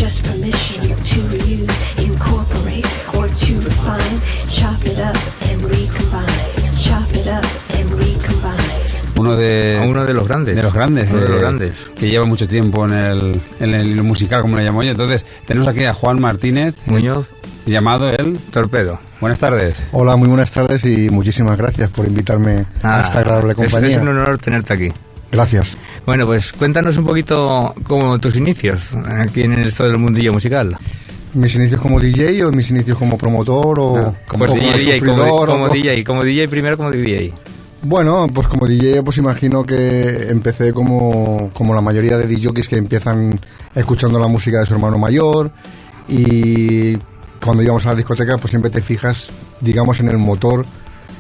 just permission to use, incorporate, or to refine. Chop it up and recombine. Chop it up and recombine. Uno de los grandes. De los grandes. Uno de los grandes. Que lleva mucho tiempo en el musical, como le llamo yo. Entonces, tenemos aquí a Juan Martínez Muñoz, llamado el Torpedo. Buenas tardes. Hola, muy buenas tardes y muchísimas gracias por invitarme a esta agradable compañía. Es un honor tenerte aquí. Gracias. Bueno, pues cuéntanos un poquito como tus inicios aquí en esto del mundillo musical. ¿Mis inicios como DJ o mis inicios como promotor o como DJ, como DJ primero como DJ? Bueno, pues como DJ pues imagino que empecé como la mayoría de DJs que empiezan escuchando la música de su hermano mayor, y cuando íbamos a la discoteca pues siempre te fijas, digamos, en el motor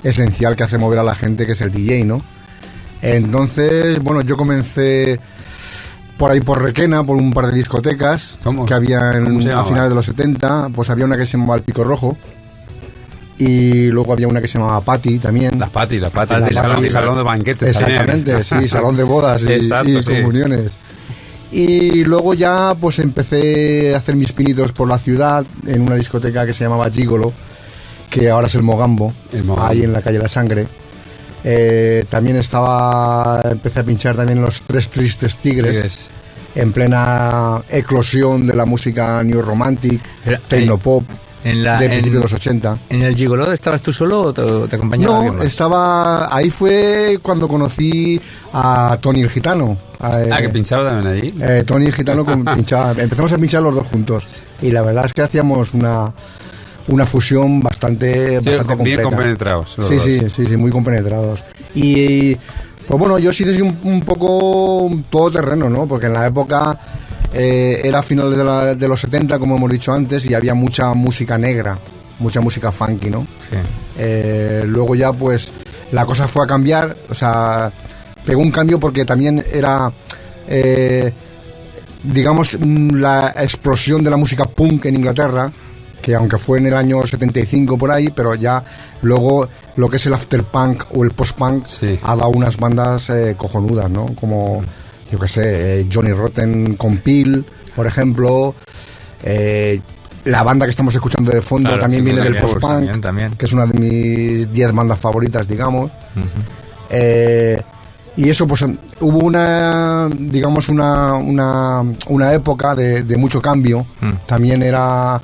esencial que hace mover a la gente, que es el DJ, ¿no? Entonces, bueno, yo comencé por ahí por Requena, por un par de discotecas que había a finales de los 70, pues había una que se llamaba El Pico Rojo, y luego había una que se llamaba Patti también. Las Patti, salón de banquetes. Exactamente, sí, salón de bodas y comuniones. Y luego ya pues empecé a hacer mis pinitos por la ciudad en una discoteca que se llamaba Gigolo, que ahora es el Mogambo, ahí en la calle La Sangre. También empecé a pinchar también Los Tres Tristes Tigres, en plena eclosión de la música New Romantic, Tecnopop, de principios de los 80. ¿En el Gigolo estabas tú solo o te acompañaba alguien más? Ahí fue cuando conocí a Tony el Gitano. Que pinchaba también allí. Tony el Gitano pinchaba. Empezamos a pinchar los dos juntos. Y la verdad es que hacíamos una fusión bastante completa. Bien compenetrados. Sí, muy compenetrados. Y pues bueno, yo sí soy un poco todoterreno, ¿no? Porque en la época era a finales de los 70, como hemos dicho antes, y había mucha música negra, mucha música funky, ¿no? Sí. Luego ya pues la cosa fue a cambiar, o sea, pegó un cambio porque también era digamos la explosión de la música punk en Inglaterra, que aunque fue en el año 75 por ahí, pero ya luego lo que es el afterpunk o el postpunk ha dado unas bandas cojonudas, ¿no? Como, yo qué sé, Johnny Rotten con Peel, por ejemplo. La banda que estamos escuchando de fondo también viene del postpunk, que es una de mis 10 bandas favoritas, digamos. Y eso, pues hubo una época de mucho cambio. También era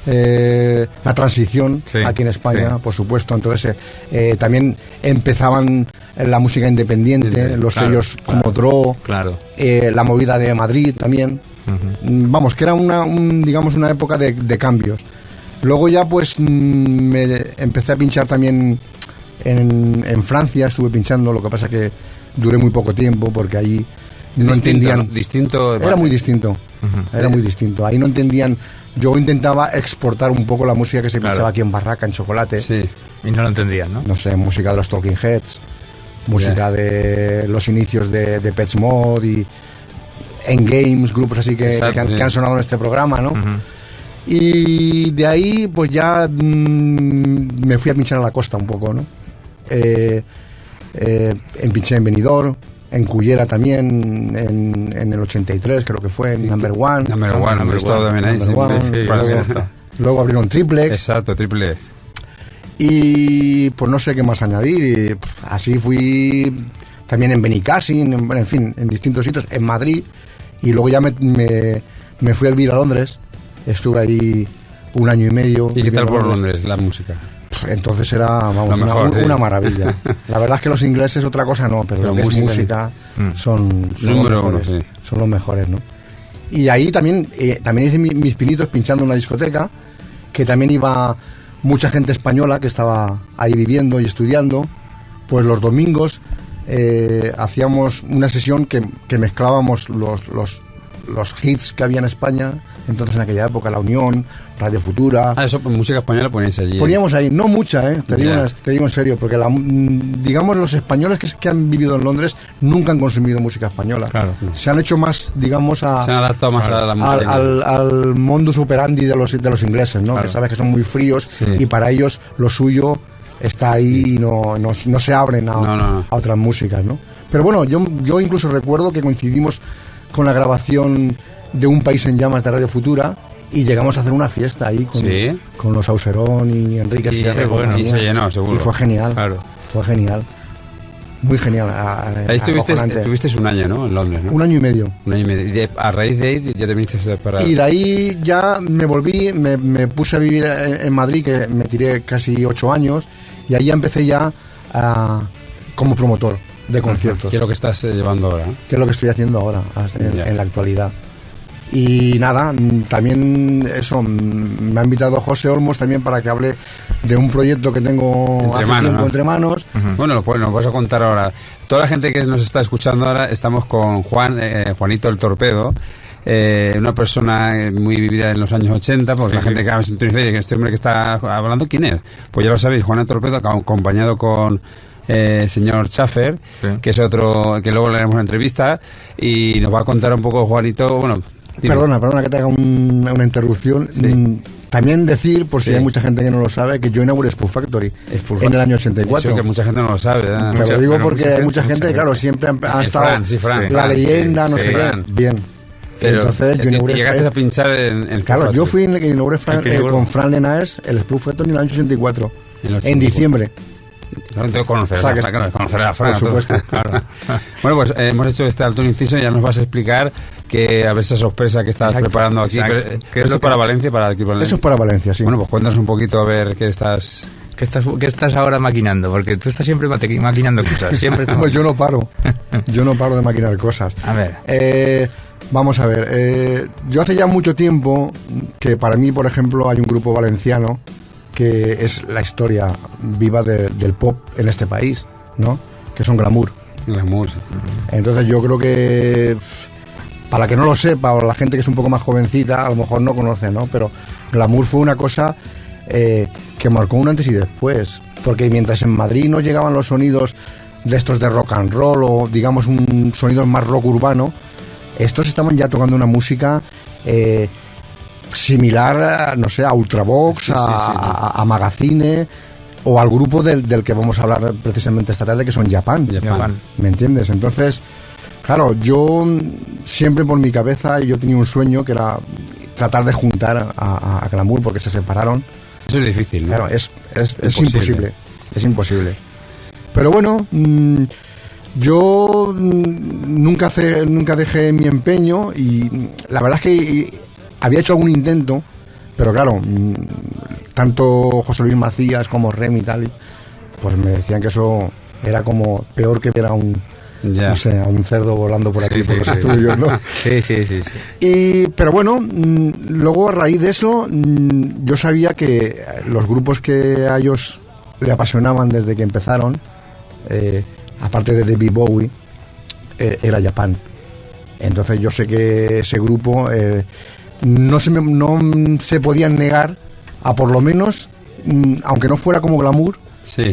la transición aquí en España, por supuesto. Entonces también empezaban la música independiente, los sellos como Dro, la movida de Madrid también. Vamos, que era una época de cambios. Luego ya pues me empecé a pinchar también en Francia, estuve pinchando, lo que pasa que duré muy poco tiempo porque allí no entendían. Era muy distinto. Era muy distinto. Ahí no entendían. Yo intentaba exportar un poco la música que se pinchaba aquí en Barraca, en Chocolate. Sí. Y no lo entendían, ¿no? No sé, música de los Talking Heads, música de los inicios de Depeche Mode y En Games, grupos así que han sonado en este programa, ¿no? Y de ahí pues ya me fui a pinchar a la costa un poco, ¿no? Pinché en Benidorm, en Cullera también, en el 83 creo que fue, en Number One. Luego abrieron Triplex. Exacto, Triplex. Y pues no sé qué más añadir. Así fui también en Benicassin, en fin, en distintos sitios, en Madrid. Y luego ya me fui a vivir a Londres. Estuve ahí 1 año y medio. ¿Y qué tal por Londres la música? Entonces era, una maravilla. La verdad es que los ingleses otra cosa no, pero lo que es música son los mejores, son los mejores, ¿no? Y ahí también hice mis pinitos pinchando en una discoteca, que también iba mucha gente española que estaba ahí viviendo y estudiando. Pues los domingos hacíamos una sesión que mezclábamos los hits que había en España, entonces en aquella época, La Unión, Radio Futura. Eso, música española poníais allí. Poníamos ahí, no mucha, te digo en serio, porque digamos los españoles que han vivido en Londres nunca han consumido música española. Claro. Se han hecho más, digamos, se han adaptado más a la música al modus operandi de los ingleses, ¿no? Que sabes que son muy fríos y para ellos lo suyo está ahí y no se abren a otras músicas, ¿no? Pero bueno, yo incluso recuerdo que coincidimos con la grabación de Un País en Llamas de Radio Futura y llegamos a hacer una fiesta ahí con los Auserón y Enrique Sierra. Bueno, y se llenó, seguro. Y fue genial, fue genial. Muy genial. Ahí estuviste un año, ¿no? En Londres, ¿no? Un año y medio. Y a raíz de ahí ya te viniste para... Y de ahí ya me volví, me puse a vivir en Madrid, que me tiré casi 8 años, y ahí ya empecé ya como promotor de conciertos. ¿Qué es lo que estás llevando ahora? ¿Qué es lo que estoy haciendo ahora, en la actualidad? Y nada, también eso, me ha invitado José Olmos también para que hable de un proyecto que tengo entre manos. Bueno, pues nos vas a contar ahora. Toda la gente que nos está escuchando ahora, estamos con Juanito el Torpedo, una persona muy vivida en los años 80, porque la gente que va a sintonizar y este hombre que está hablando, ¿quién es? Pues ya lo sabéis, Juan el Torpedo, acompañado con... señor Schaffer, que es otro que luego le haremos una entrevista y nos va a contar un poco Juanito. Bueno, perdona que te haga una interrupción. También decir, por si hay mucha gente que no lo sabe, que yo inauguré Spoof Factory en el año 84. Eso que mucha gente no lo sabe. Pero lo digo porque hay mucha gente, claro, siempre ha estado Fran, la leyenda, no sé qué. Bien. Pero entonces yo inauguré, llegaste a pinchar en claro, yo fui que inauguré con Fran Lenaers el Spoof Factory en el año 84, en diciembre. Entonces conocerás a Fran, por supuesto. Claro. Bueno, pues hemos hecho este alto inciso y ya nos vas a explicar que a ver esa sorpresa que estás preparando aquí. ¿Qué es para Valencia? Eso es para Valencia, sí. Bueno, pues cuéntanos un poquito a ver qué estás... ¿Qué estás ahora maquinando? Porque tú estás siempre maquinando cosas. Siempre pues yo no paro de maquinar cosas. A ver. Vamos a ver. Yo hace ya mucho tiempo que para mí, por ejemplo, hay un grupo valenciano que es la historia viva del pop en este país, ¿no? Que son Glamour. Entonces yo creo que, para que no lo sepa, o la gente que es un poco más jovencita, a lo mejor no conoce, ¿no? Pero Glamour fue una cosa que marcó un antes y después, porque mientras en Madrid no llegaban los sonidos de estos de rock and roll, o digamos un sonido más rock urbano, estos estaban ya tocando una música... similar, no sé, a Ultravox, a Magazine o al grupo del que vamos a hablar precisamente esta tarde, que son Japan. ¿Me entiendes? Entonces, claro, yo siempre por mi cabeza yo tenía un sueño que era tratar de juntar a Glamour, porque se separaron. Eso es difícil, ¿no? Claro, es imposible. Es imposible. Pero bueno, yo nunca dejé mi empeño, y la verdad es que había hecho algún intento, pero claro, tanto José Luis Macías como Rem y tal, pues me decían que eso era como peor que ver a un cerdo volando por aquí por los estudios, ¿no? Sí. Pero bueno, luego a raíz de eso, yo sabía que los grupos que a ellos le apasionaban desde que empezaron, aparte de David Bowie, era Japan. Entonces yo sé que ese grupo... no se podían negar a, por lo menos, aunque no fuera como Glamour,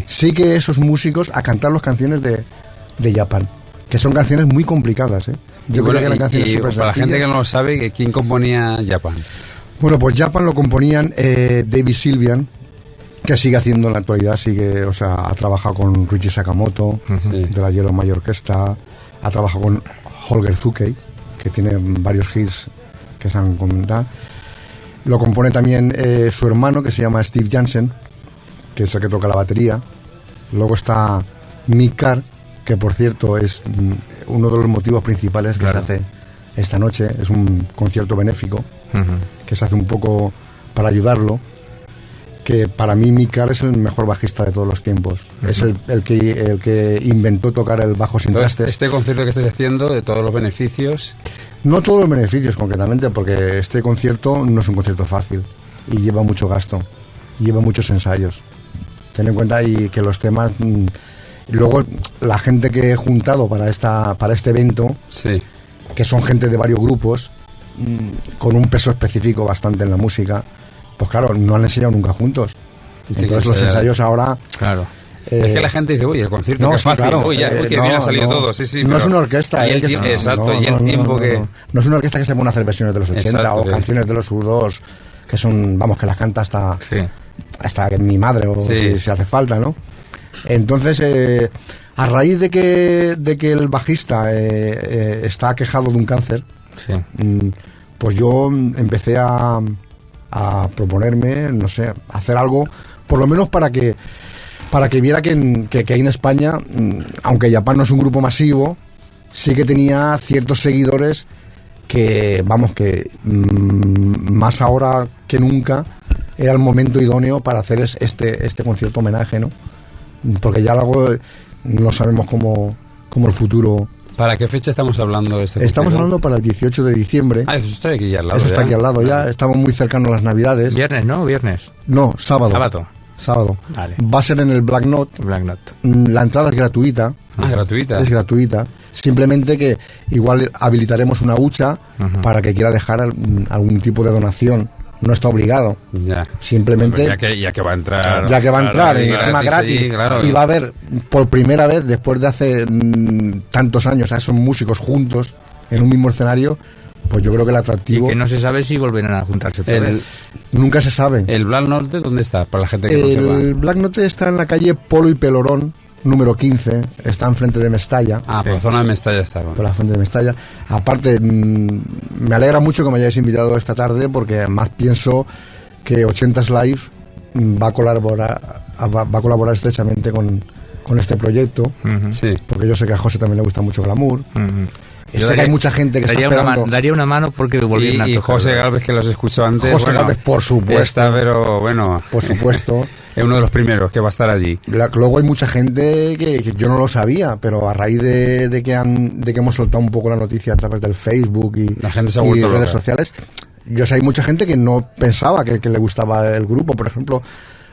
sí que esos músicos a cantar las canciones de Japan, que son canciones muy complicadas, Yo creo que eran canciones súper para la gente que no lo sabe, ¿quién componía Japan? Bueno, pues Japan lo componían David Sylvian, que sigue haciendo en la actualidad, ha trabajado con Ryuichi Sakamoto, de la Yellow Major Orchestra, ha trabajado con Holger Zuckey, que tiene varios hits que se han comentado. Lo compone también su hermano, que se llama Steve Jansen, que es el que toca la batería. Luego está Mick Carr, que por cierto es uno de los motivos principales que se hace esta noche. Es un concierto benéfico que se hace un poco para ayudarlo, que para mí Mick Carr es el mejor bajista de todos los tiempos. Es el que inventó tocar el bajo sin trastes. Este concierto que estáis haciendo, de todos los beneficios... No todos los beneficios concretamente, porque este concierto no es un concierto fácil y lleva mucho gasto, lleva muchos ensayos. Ten en cuenta y que los temas... luego la gente que he juntado para este evento, que son gente de varios grupos, con un peso específico bastante en la música, pues claro, no han ensayado nunca juntos. Entonces los ensayos ahora... Claro. Es que la gente dice, uy, el concierto que es fácil, claro, que bien ha salido todo. No es una orquesta. Exacto, y el tiempo que... No es una orquesta que se pone a hacer versiones de los 80 o canciones de los U2, que son, vamos, que las canta hasta mi madre, o si hace falta, ¿no? Entonces, a raíz de que el bajista está quejado de un cáncer, pues yo empecé a proponerme, no sé, hacer algo, por lo menos para que viera que ahí en España, aunque Japan no es un grupo masivo, sí que tenía ciertos seguidores que, vamos, que más ahora que nunca era el momento idóneo para hacer este concierto homenaje, ¿no? Porque ya luego no sabemos cómo el futuro... ¿Para qué fecha estamos hablando de este concierto? Estamos hablando para el 18 de diciembre. Ah, eso está aquí al lado. Eso está aquí al lado ya. Estamos muy cercanos a las Navidades. Viernes, ¿no? Viernes. No, sábado. Sábado. Vale. Va a ser en el Black Knot. La entrada es gratuita. Ah, gratuita. Es gratuita. Simplemente que igual habilitaremos una hucha para que quiera dejar algún tipo de donación. No está obligado. Ya. Simplemente... Ya que va a entrar. Ya que va a entrar, y gratis, tema gratis. Sí, claro. Y va a haber, por primera vez, después de hace tantos años, a esos músicos juntos en un mismo escenario, pues yo creo que el atractivo... Y que no se sabe si volverán a juntarse otra vez. Nunca se sabe. ¿El Black Norte dónde está? Para la gente que no sepa. El Black Note está en la calle Polo y Pelorón, número 15, está enfrente de Mestalla. Ah, por la zona de Mestalla está. Por la frente de Mestalla. Aparte, me alegra mucho que me hayáis invitado esta tarde, porque además pienso que 80s Live va a colaborar estrechamente con este proyecto, Sí. porque yo sé que a José también le gusta mucho Glamour. Sé que hay mucha gente que está esperando. Daría una mano porque volvieran a tocar. Y José Galvez, que los escuchó antes. José Galvez, por supuesto. Está, pero bueno. Por supuesto. Es uno de los primeros que va a estar allí. Luego hay mucha gente que yo no lo sabía, pero a raíz de que hemos soltado un poco la noticia a través del Facebook y la gente se ha vuelto redes loca. sociales, yo sé, hay mucha gente que no pensaba que le gustaba el grupo. Por ejemplo,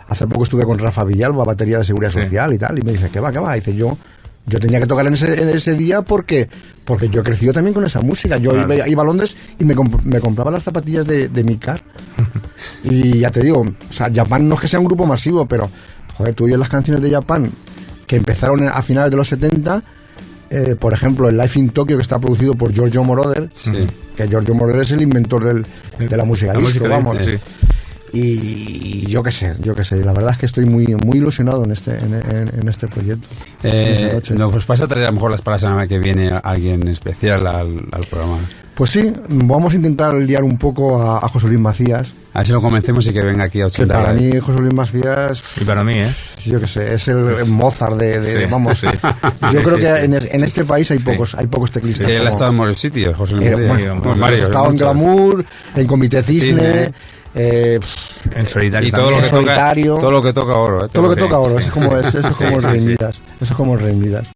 hace poco estuve con Rafa Villalba, batería de Seguridad Social y tal, y me dice, ¿qué va? Y dice, yo tenía que tocar en ese día porque yo he crecido también con esa música. Yo iba a Londres y me compraba las zapatillas de mi car. Y ya te digo, o sea, Japan no es que sea un grupo masivo, pero, joder, tú oyes las canciones de Japan que empezaron a finales de los 70, por ejemplo, el Life in Tokyo, que está producido por Giorgio Moroder, que Giorgio Moroder es el inventor de la música disco, vamos. Sí. Y yo qué sé, la verdad es que estoy muy ilusionado en este proyecto. No, pues vas a traer a lo mejor para la semana que viene a alguien especial al programa. Pues sí, vamos a intentar liar un poco a José Luis Macías. A ver si lo convencemos y que venga aquí a 80 Para grados. mí José Luis Macías... Y para mí, yo qué sé, es el Mozart de vamos. Sí. Yo creo que en este país hay pocos teclistas. Él ha estado en varios sitios, José Luis Macías. Ha estado en Glamour, en Comité Cisne... en solitario. Y todo lo, solitario, todo lo que toca oro. Todo lo que toca oro, eso es como el Rey Midas. Eso es como el Rey Midas.